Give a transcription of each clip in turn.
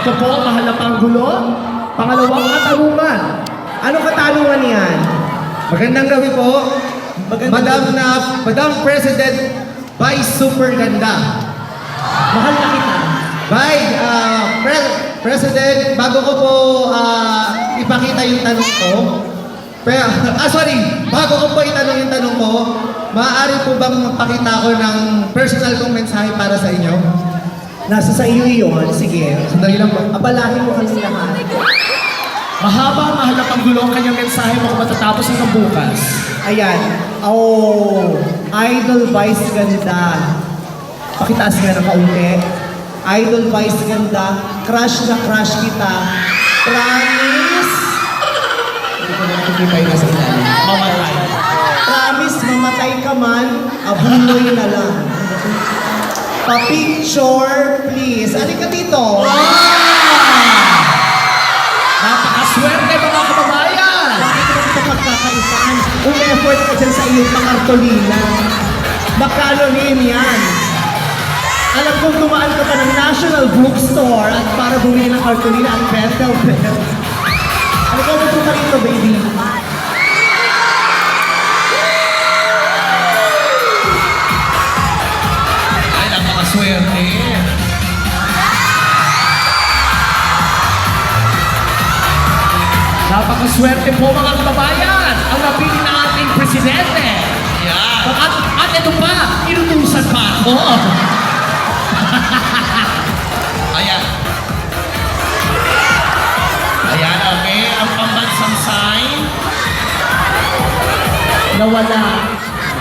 Ito po, mahal na Panggulo. Pangalawang katanungan. Anong katanungan yan? Magandang gabi po. Madam President, Vice Super Ganda. Mahal na kita. President, bago ko po ipakita yung tanong ko, bago ko po itanong yung tanong ko, maaari po bang magpakita ko ng personal kong mensahe para sa inyo? Nasa sa iyo yun. Sige. Sandali lang po. Abalahin mo kami lahat. Mahaba, mahal na Panggulo ang kanyang mensahe mo matatapos hanggang bukas. Ayan. Oh, Idol Vice Ganda. Pakitaas nga ng kaunti. Idol Vice Ganda. Crush na crush kita. Promise. Hindi ko na nakikita yung nasa ilalim. Mamatay. Promise, mamatay ka man, abuloy na lang. Pa-picture, please. Halika dito. Napakaswerte mga kababayan! Bakit mo ito pagkakaisaan? Effort ka dyan sa iyong pangartolina. Magkano rin yan? Alam kong dumaan ka pa ng National Bookstore at para bumili ng kartolina at pentel pen. Ano ka na rito, baby? Ay, napakaswerte. Napakaswerte po mga kababayan ang napili ng ating presidente. Yan. At ito pa, inutusan pa ako. Ayan. Ayan, okay. Ang pambansang sign. Nawala.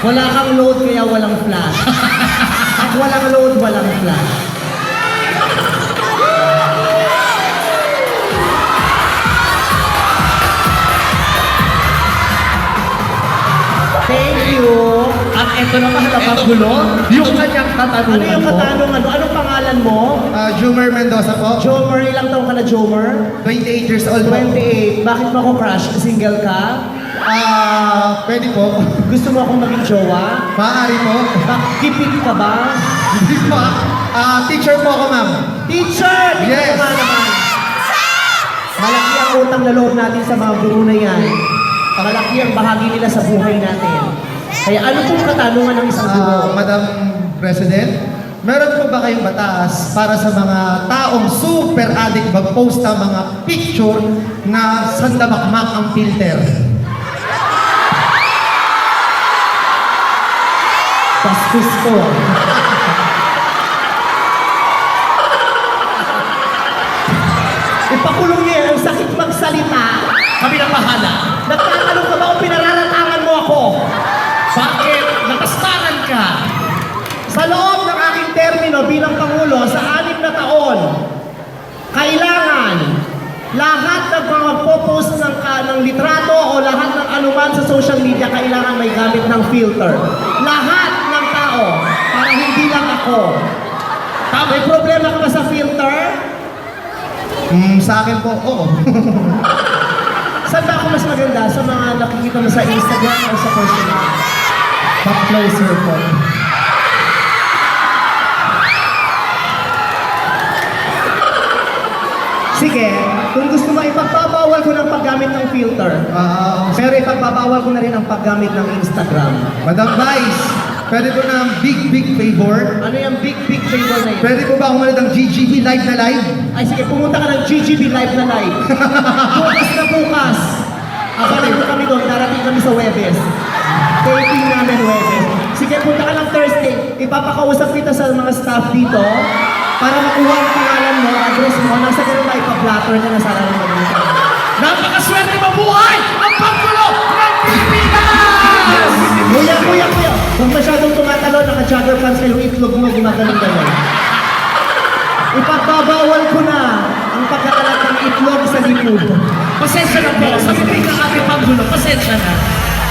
Wala kang load kaya walang flash. At walang load, walang flash. Thank you. At ito na mahal na Panggulo, yung kanyang katanungan Ano yung katanungan mo? Anong pangalan mo? Jumer Mendoza po. Jomer, ilang taong ka na, Jomer? 28 years old po. 28. Bakit mo ako crush? Single ka? Pwede po. Gusto mo akong maging jowa? Maaari po. Kipit ka ba? Hindi po. Teacher po ako, ma'am. Teacher! Yes. Ito naman. Malaki ang utang na loob natin sa mga guru na yan. Malaki ang bahagi nila sa buhay natin. Kaya ano pong katanungan ng isang guru? Madam President, meron po ba kayong batas para sa mga taong super addict mag-post ng mga picture na sandamakmak ang filter? Bastos ko. Ipakulong niya yan. Ang sakit magsalita. Kami na bahala. Nagtatanong ka ba kung pinararatangan mo ako? Bakit nakastangan ka? Sa loob ng aking termino bilang Pangulo sa 6 na taon, kailangan lahat ng mga magpo-post ng litrato o lahat ng anuman sa social media kailangan may gamit ng filter. Lahat ng tao, para hindi lang ako. May problema ka ba sa filter? Sa akin po, oo. Saan ba ako mas maganda? Sa mga nakikita mo sa Instagram o sa personal? Back closer po. Sige, kung gusto mo, ipagpapawal ko ng paggamit ng filter. Pero ipagpapawal ko na rin ang paggamit ng Instagram. Madam Vice, pwede po na big favor? Ano yung big favor na yun? Pwede po ba ako manood ng GGB live na live? Ay sige, pumunta ka ng GGB live na live. Bukas na bukas. Abangan mo kami doon, darating kami sa Webes. Taping namin Webes. Sige, punta ka ng Thursday. Ipapakausap kita sa mga staff dito para makuha ang pangalan mo, address mo, nasa ganun ba ipa-blatter ka na sana ng mga. Napakaswerte mabuhay ang Panggulo ng Pilipinas! Kuya. Kung masyadong tumatalon, naka-jogger pants kayo, itlog mo, gumagaling. Ipagpabawal ko na ang pagkakalat ng itlog sa likod. Pasensya na po, sa bibig ng ating Panggulo, pasensya na.